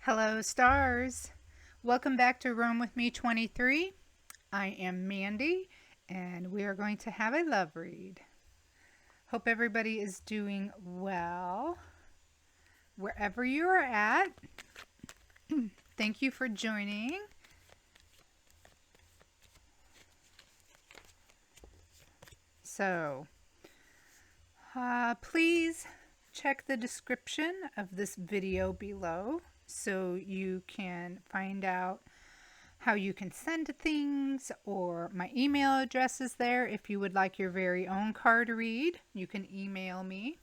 Hello, stars. Welcome back to Roam With Me 23. I am Mandy, and we are going to have a love read. Hope everybody is doing well. Wherever you are at, thank you for joining. So, please check the description of this video below so you can find out how you can send things, or my email address is there. If you would like your very own card read, you can email me.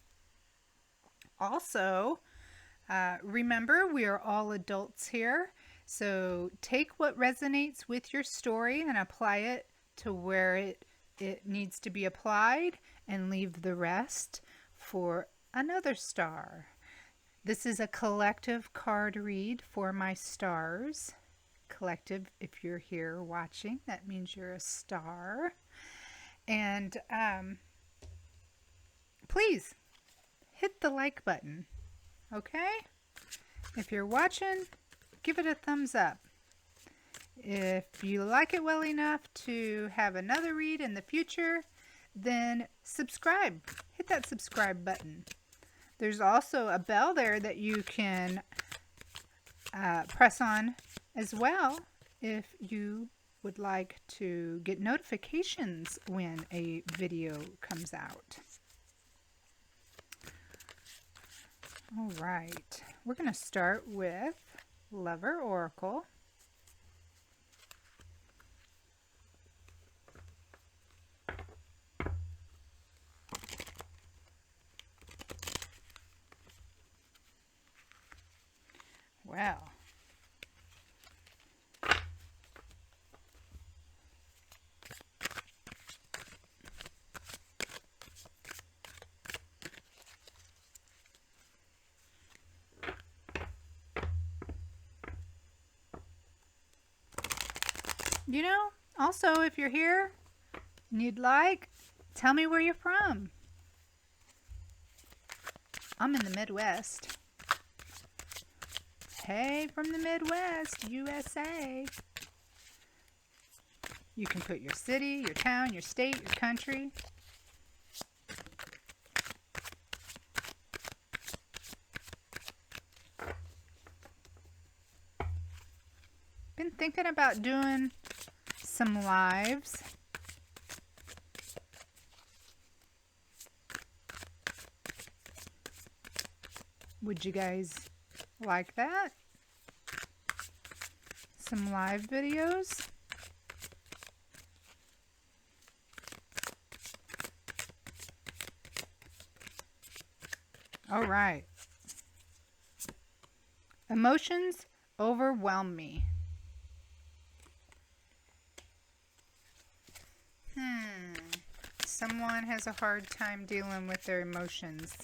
Also, remember, we are all adults here, so take what resonates with your story and apply it to where it needs to be applied, and leave the rest for another star. This is a collective card read for my stars. Collective, if you're here watching, that means you're a star. And please hit the like button, okay? If you're watching, give it a thumbs up. If you like it well enough to have another read in the future, then subscribe. Hit that subscribe button. There's also a bell there that you can press on as well if you would like to get notifications when a video comes out. All right, we're going to start with Lover Oracle. Well, you know, also, if you're here and you'd like, tell me where you're from. I'm in the Midwest. Hey, from the Midwest, USA. You can put your city, your town, your state, your country. Been thinking about doing some lives. Would you guys like that? Some live videos? All right. Emotions overwhelm me. Someone has a hard time dealing with their emotions.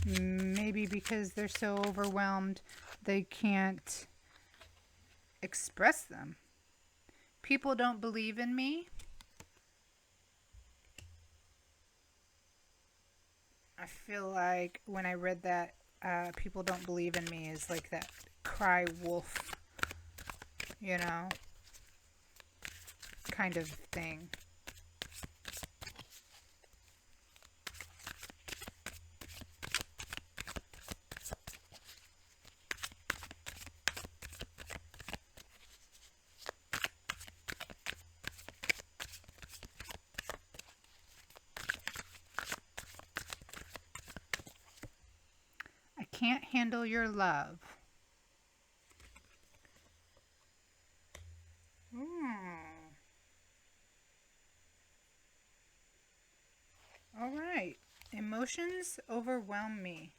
Maybe because they're so overwhelmed, they can't express them. People don't believe in me. I feel like when I read that, people don't believe in me is like that cry wolf, you know, kind of thing. I can't handle your love. All right. Emotions overwhelm me.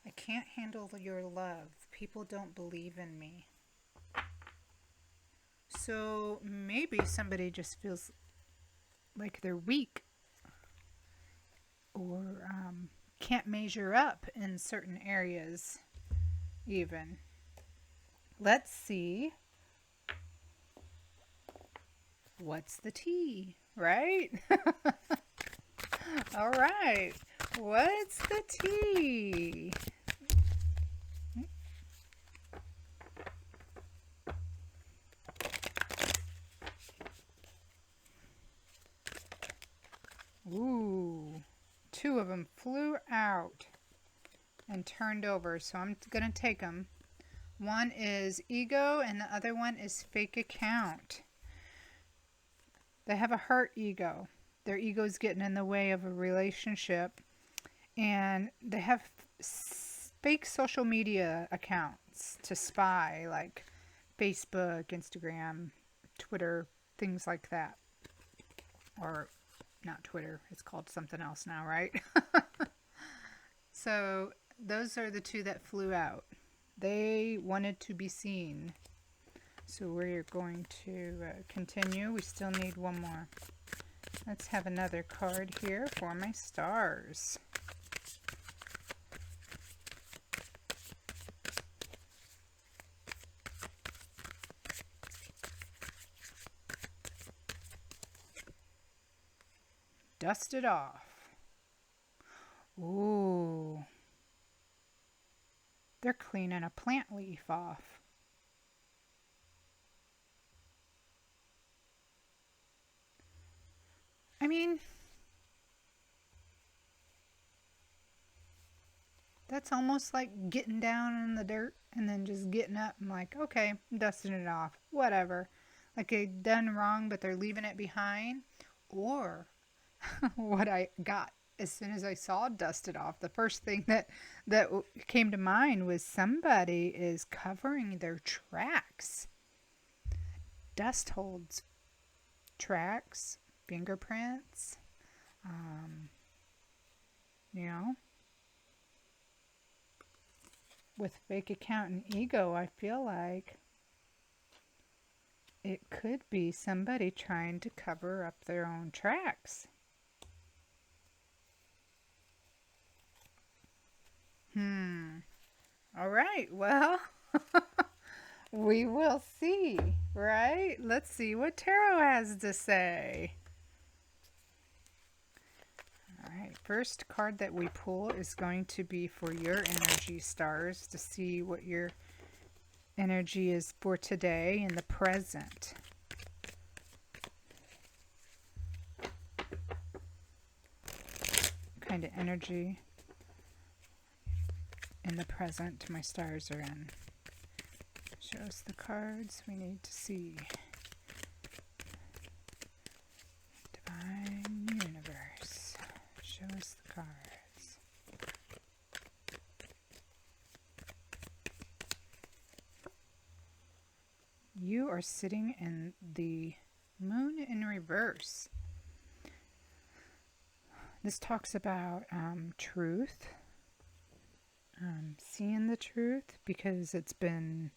I can't handle your love. People don't believe in me. So maybe somebody just feels like they're weak, or can't measure up in certain areas even. Let's see. What's the tea, right? All right. What's the tea? 2 of them flew out and turned over, so I'm going to take them. One is ego and the other one is fake account. They have a hurt ego. Their ego's getting in the way of a relationship. And they have fake social media accounts to spy, like Facebook, Instagram, Twitter, things like that. Or not Twitter, it's called something else now, right? So those are the 2 that flew out. They wanted to be seen. So we're going to continue. We still need one more. Let's have another card here for my stars. Dust it off. Ooh. They're cleaning a plant leaf off. I mean, that's almost like getting down in the dirt and then just getting up and like, okay, I'm dusting it off. Whatever. Like they've done wrong, but they're leaving it behind. Or what I got as soon as I saw dusted off, the first thing that came to mind was somebody is covering their tracks. Dust holds tracks, fingerprints, you know. With fake account and ego, I feel like it could be somebody trying to cover up their own tracks. All right, well, we will see, right? Let's see what tarot has to say. All right, first card that we pull is going to be for your energy, stars, to see what your energy is for today in the present. What kind of energy in the present my stars are in. Show us the cards we need to see. Divine Universe. Show us the cards. You are sitting in the moon in reverse. This talks about truth. Seeing the truth because it's been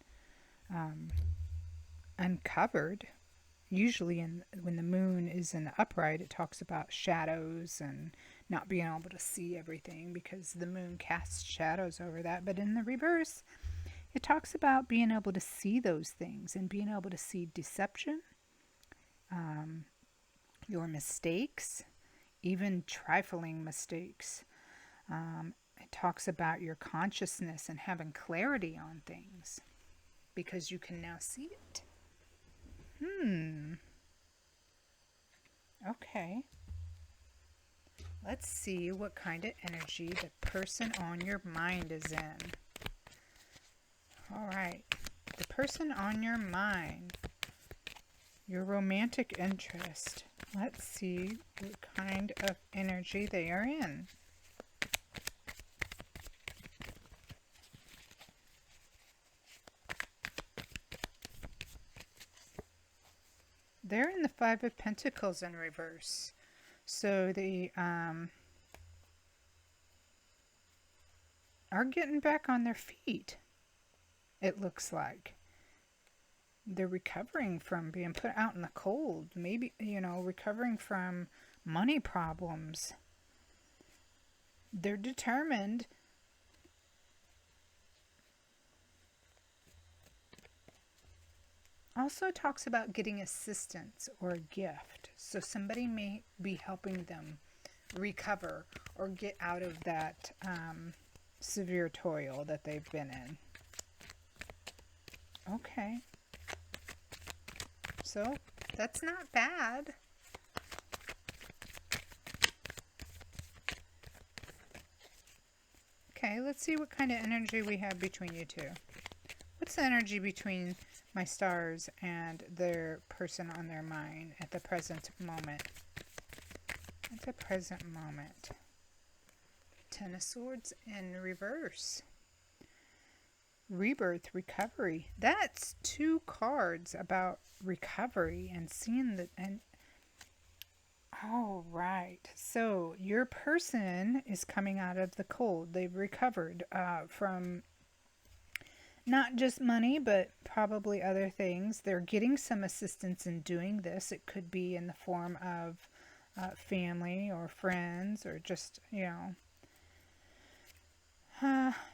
uncovered. Usually when the moon is in the upright, it talks about shadows and not being able to see everything because the moon casts shadows over that. But in the reverse, it talks about being able to see those things and being able to see deception, your mistakes, even trifling mistakes. It talks about your consciousness and having clarity on things because you can now see it. Okay. Let's see what kind of energy the person on your mind is in. All right. The person on your mind, your romantic interest. Let's see what kind of energy they are in. They're in the Five of Pentacles in reverse. So they are getting back on their feet, it looks like. They're recovering from being put out in the cold. Maybe, recovering from money problems. They're determined. Also talks about getting assistance or a gift. So somebody may be helping them recover or get out of that severe toil that they've been in. Okay. So that's not bad. Okay, let's see what kind of energy we have between you two. What's the energy between my stars and their person on their mind at the present moment? At the present moment. Ten of Swords in reverse. Rebirth, recovery. That's two cards about recovery and seeing that. And all right, so your person is coming out of the cold. They've recovered from not just money, but probably other things. They're getting some assistance in doing this. It could be in the form of family or friends, or just,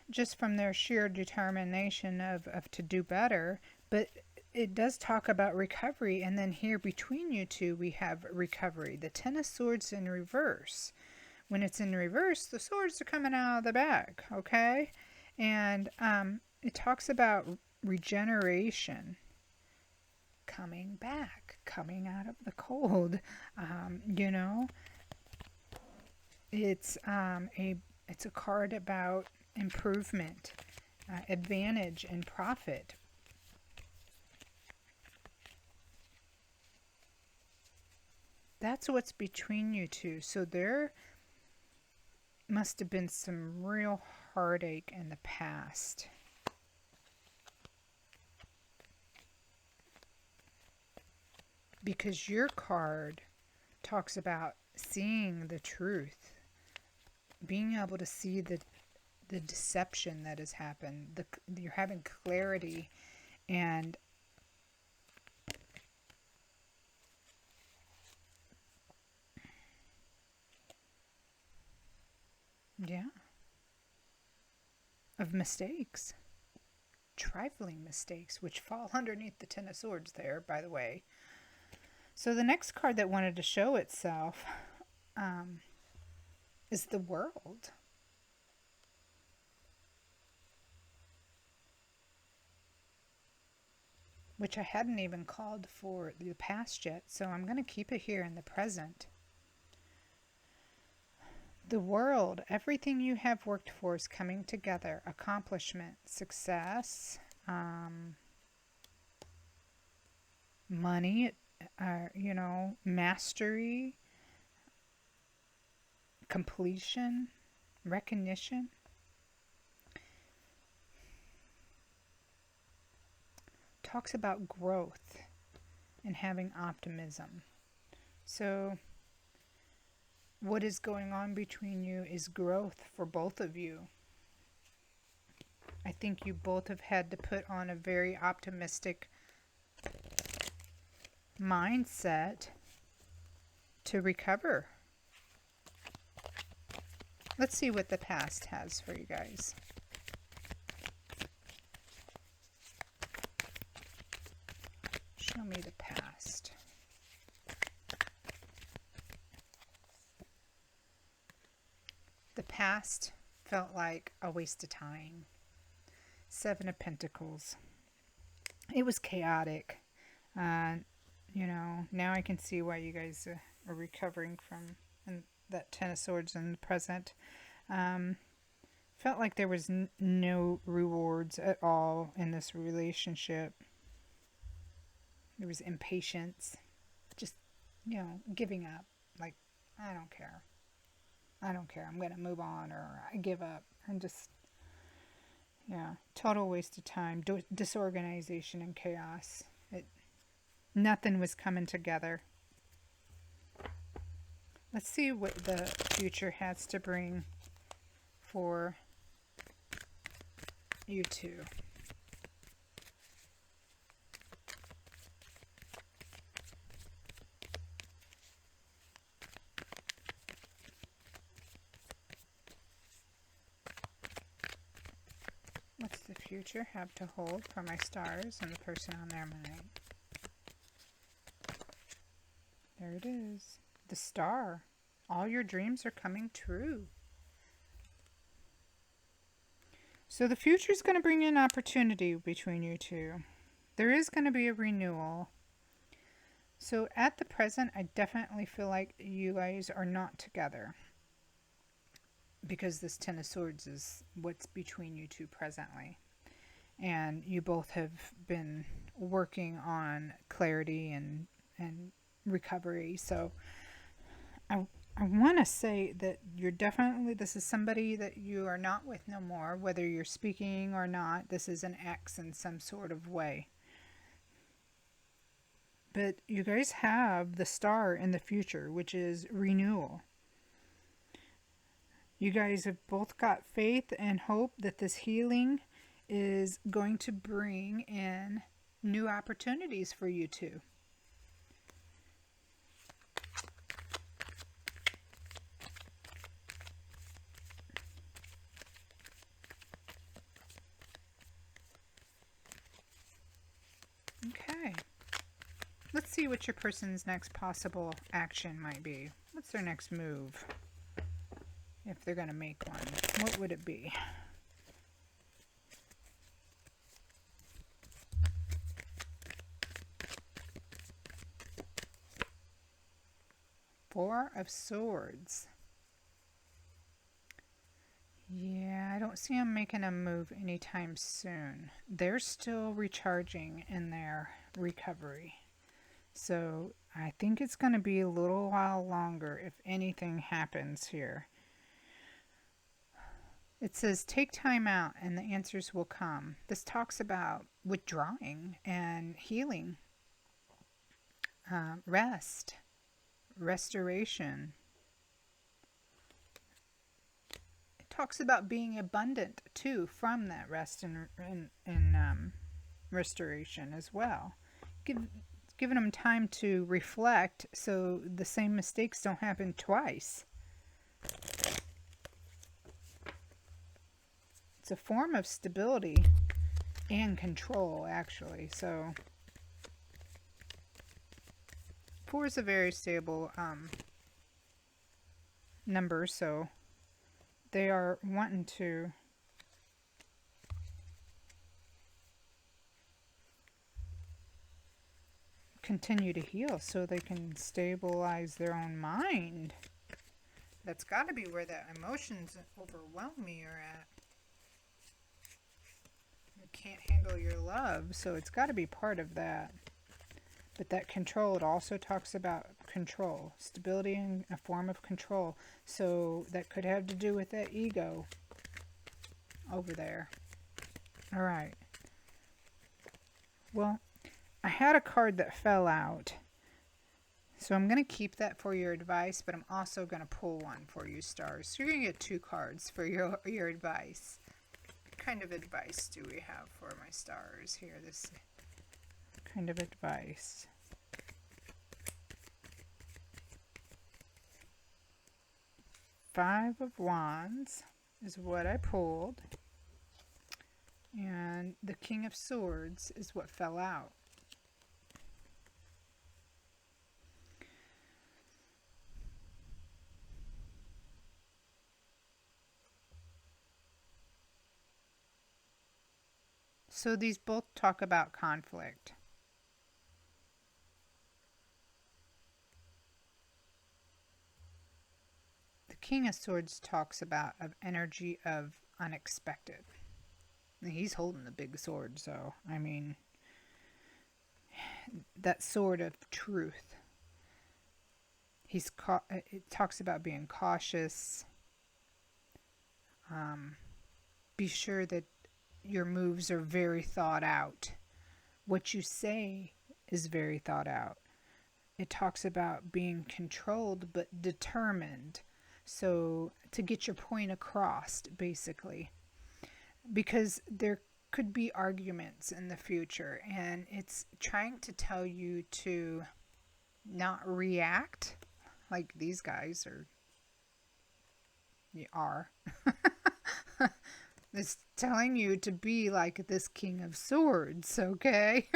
just from their sheer determination of to do better. But it does talk about recovery, and then here between you two we have recovery. The Ten of Swords in reverse. When it's in reverse, the swords are coming out of the back, okay? And it talks about regeneration, coming back, coming out of the cold. It's a card about improvement, advantage, and profit. That's what's between you two. So there must have been some real heartache in the past. Because your card talks about seeing the truth, being able to see the deception that has happened. You're having clarity, and yeah, of mistakes, trifling mistakes, which fall underneath the Ten of Swords there, by the way. So the next card that wanted to show itself is the World. Which I hadn't even called for the past yet, so I'm going to keep it here in the present. The World, everything you have worked for is coming together. Accomplishment, success, money, mastery, completion, recognition. Talks about growth and having optimism. So what is going on between you is growth for both of you. I think you both have had to put on a very optimistic mindset to recover. Let's see what the past has for you guys. Show me the past. The past felt like a waste of time. Seven of Pentacles. It was chaotic. Now I can see why you guys are recovering from that Ten of Swords in the present. Felt like there was no rewards at all in this relationship. There was impatience. Just, giving up. Like, I don't care. I'm going to move on, or I give up. And just, total waste of time. Disorganization and chaos. Nothing was coming together. Let's see what the future has to bring for you two. What's the future have to hold for my stars and the person on their mind? There it is. The Star. All your dreams are coming true. So the future is going to bring in opportunity between you two. There is going to be a renewal. So at the present, I definitely feel like you guys are not together. because this Ten of Swords is what's between you two presently. And you both have been working on clarity and recovery. So I want to say that you're definitely, this is somebody that you are not with no more, whether you're speaking or not. This is an ex in some sort of way. But you guys have the star in the future, which is renewal. You guys have both got faith and hope that this healing is going to bring in new opportunities for you two. Okay. Let's see what your person's next possible action might be. What's their next move? If they're going to make one, what would it be? Four of Swords. Yeah, I don't see them making a move anytime soon. They're still recharging in their recovery. So I think it's going to be a little while longer if anything happens here. It says, take time out and the answers will come. This talks about withdrawing and healing, rest, restoration. It talks about being abundant too from that rest and restoration as well. Giving them time to reflect so the same mistakes don't happen twice. It's a form of stability and control, actually. So 4 is a very stable number, so they are wanting to continue to heal so they can stabilize their own mind. That's got to be where that emotions overwhelm me are at. You can't handle your love, so it's got to be part of that. But that control, it also talks about control, stability and a form of control. So that could have to do with that ego over there. All right. Well, I had a card that fell out. So I'm going to keep that for your advice, but I'm also going to pull one for you, stars. So you're going to get 2 cards for your advice. What kind of advice do we have for my stars here? This kind of advice. Five of Wands is what I pulled. And the King of Swords is what fell out. So these both talk about conflict. The King of Swords talks about an energy of unexpected. He's holding the big sword, so, I mean, that sword of truth. It talks about being cautious. Be sure that your moves are very thought out. What you say is very thought out. It talks about being controlled but determined. So to get your point across, basically. Because there could be arguments in the future, and it's trying to tell you to not react like these guys are. It's telling you to be like this King of Swords, okay?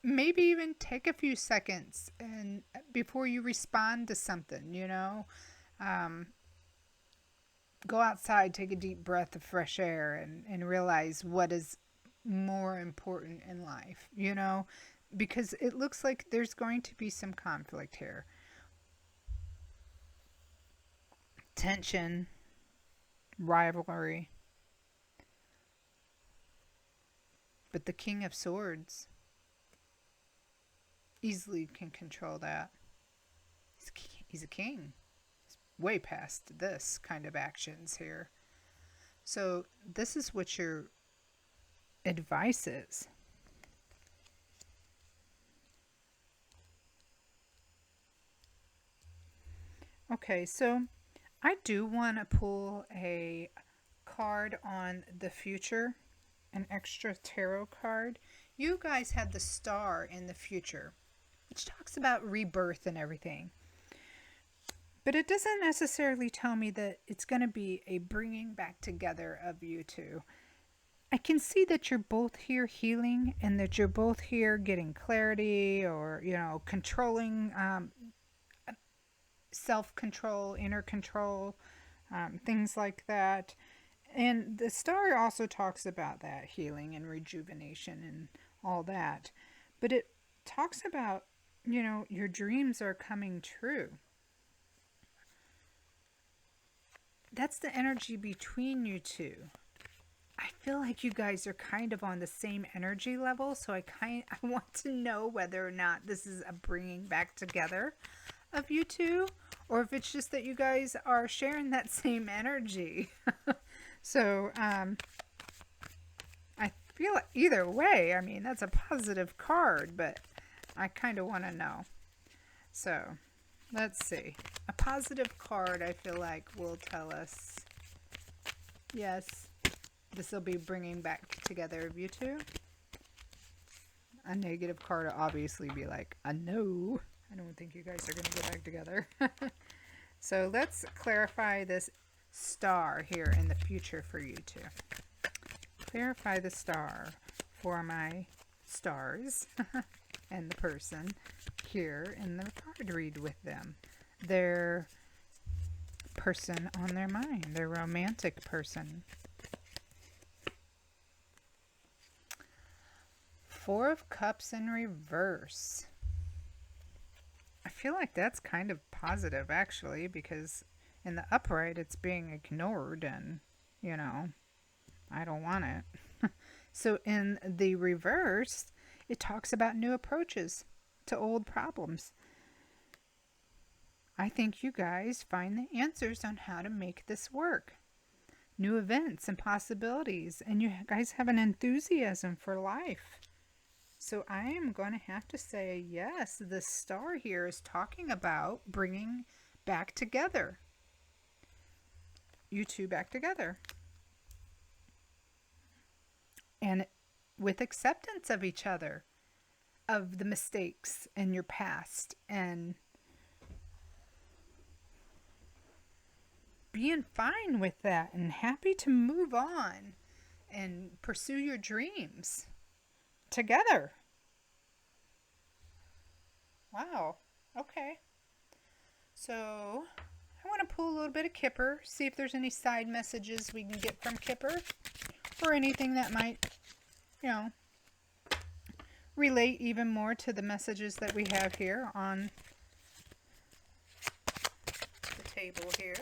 Maybe even take a few seconds and before you respond to something, you know? Go outside, take a deep breath of fresh air and realize what is more important in life, you know? Because it looks like there's going to be some conflict here. tension, rivalry. But the King of Swords easily can control that. He's a king. He's way past this kind of actions here. So this is what your advice is. Okay, so I do want to pull a card on the future, an extra tarot card. You guys had the star in the future, which talks about rebirth and everything. But it doesn't necessarily tell me that it's going to be a bringing back together of you two. I can see that you're both here healing and that you're both here getting clarity or, controlling, self-control, inner control, things like that. And the star also talks about that healing and rejuvenation and all that. But it talks about, your dreams are coming true. That's the energy between you two. I feel like you guys are kind of on the same energy level, so I want to know whether or not this is a bringing back together of you two, or if it's just that you guys are sharing that same energy. So, I feel either way, that's a positive card, but I kind of want to know. So, let's see. A positive card, I feel like, will tell us, yes, this will be bringing back together of you two. A negative card will obviously be like, no, I don't think you guys are going to get back together. So let's clarify this star here in the future for you two. Clarify the star for my stars and the person here in the card read with them. Their person on their mind, their romantic person. Four of Cups in reverse. I feel like that's kind of positive actually, because in the upright it's being ignored and, I don't want it. So in the reverse, it talks about new approaches to old problems. I think you guys find the answers on how to make this work. New events and possibilities, and you guys have an enthusiasm for life. So I am going to have to say, yes, the star here is talking about bringing back together. You two back together. And with acceptance of each other, of the mistakes in your past, and being fine with that and happy to move on and pursue your dreams together. Wow. Okay. So I want to pull a little bit of Kipper, see if there's any side messages we can get from Kipper, or anything that might, relate even more to the messages that we have here on the table here.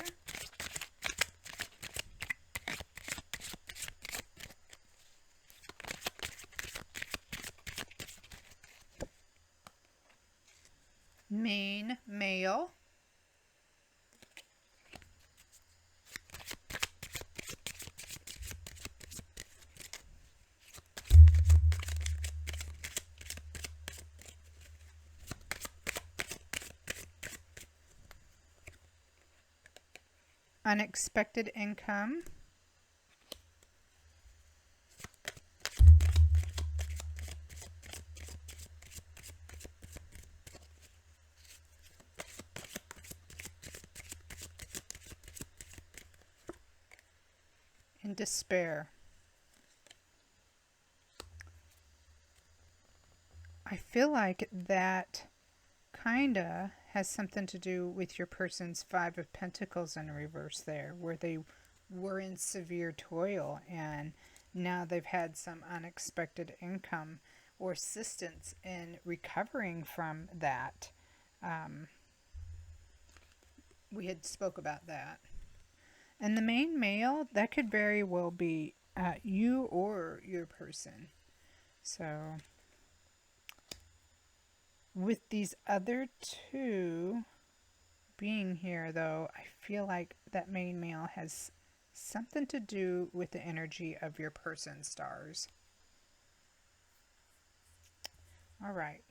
Main male. Unexpected income. And despair. I feel like that kinda has something to do with your person's Five of Pentacles in reverse there, where they were in severe toil and now they've had some unexpected income or assistance in recovering from that. We had spoke about that. And the main male, that could very well be you or your person. So with these other two being here, though, I feel like that main male has something to do with the energy of your person, stars. All right.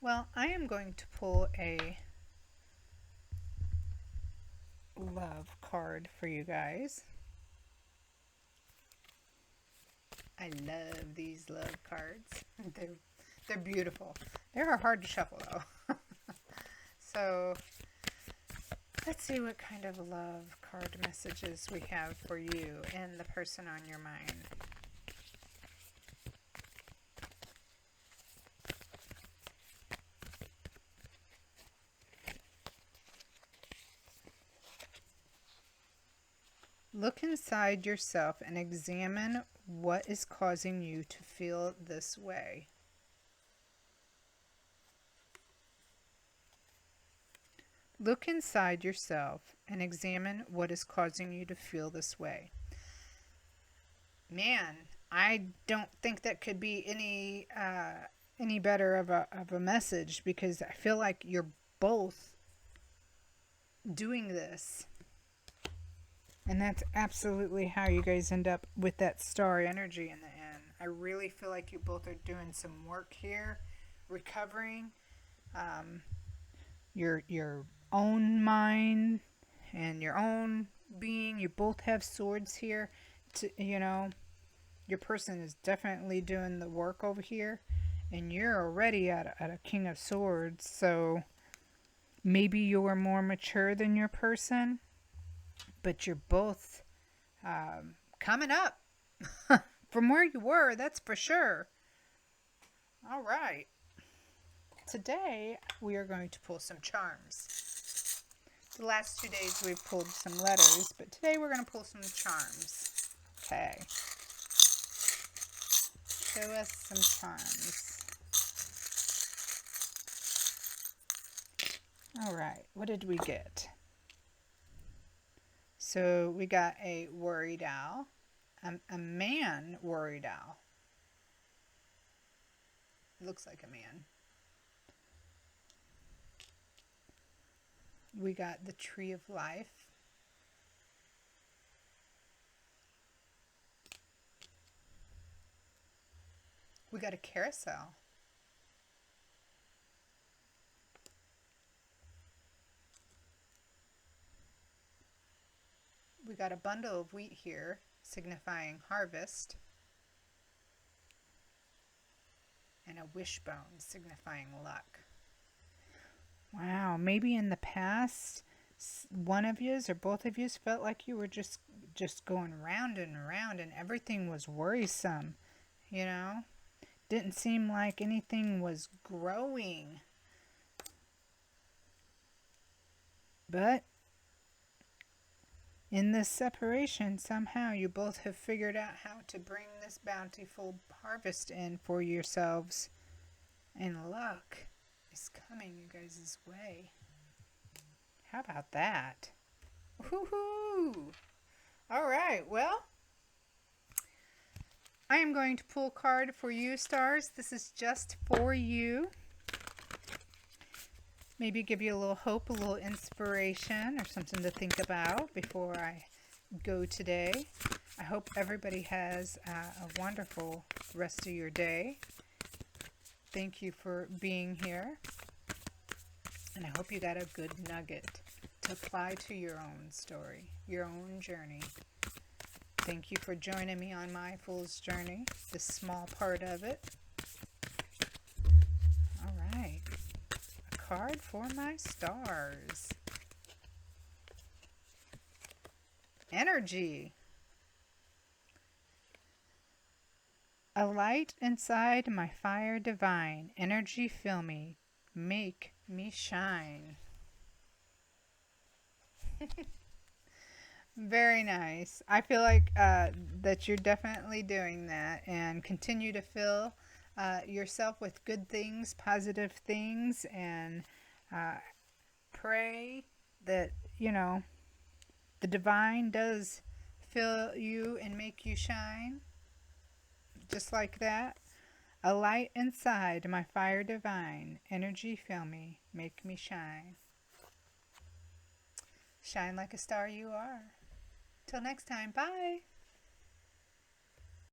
Well, I am going to pull a love card for you guys. I love these love cards. They're beautiful. They're hard to shuffle though. So let's see what kind of love card messages we have for you and the person on your mind. Look inside yourself and examine what is causing you to feel this way. Look inside yourself and examine what is causing you to feel this way. Man, I don't think that could be any better of a message, because I feel like you're both doing this. And that's absolutely how you guys end up with that star energy in the end. I really feel like you both are doing some work here, recovering your own mind and your own being. You both have swords here. Your person is definitely doing the work over here, and you're already at a King of Swords. So maybe you're more mature than your person, but you're both coming up from where you were, that's for sure. All right. Today we are going to pull some charms. The last 2 days we've pulled some letters, but today we're going to pull some charms. Okay. Show us some charms. All right. What did we get? So we got a worried owl, a man worried owl. Looks like a man. We got the tree of life. We got a carousel. We got a bundle of wheat here, signifying harvest. And a wishbone, signifying luck. Wow, maybe in the past, one of yous or both of yous felt like you were just going round and round, and everything was worrisome, Didn't seem like anything was growing. But in this separation, somehow you both have figured out how to bring this bountiful harvest in for yourselves. And luck is coming you guys' way. How about that? Woohoo! All right, well, I am going to pull a card for you, stars. This is just for you. Maybe give you a little hope, a little inspiration, or something to think about before I go today. I hope everybody has a wonderful rest of your day. Thank you for being here. And I hope you got a good nugget to apply to your own story, your own journey. Thank you for joining me on my fool's journey, this small part of it. All right. A card for my stars. Energy. A light inside my fire divine. Energy fill me. Make me shine. Very nice. I feel like that you're definitely doing that, and continue to fill yourself with good things, positive things, and pray that, the divine does fill you and make you shine. Just like that. A light inside, my fire divine. Energy fill me, make me shine. Shine like a star you are. Till next time, bye.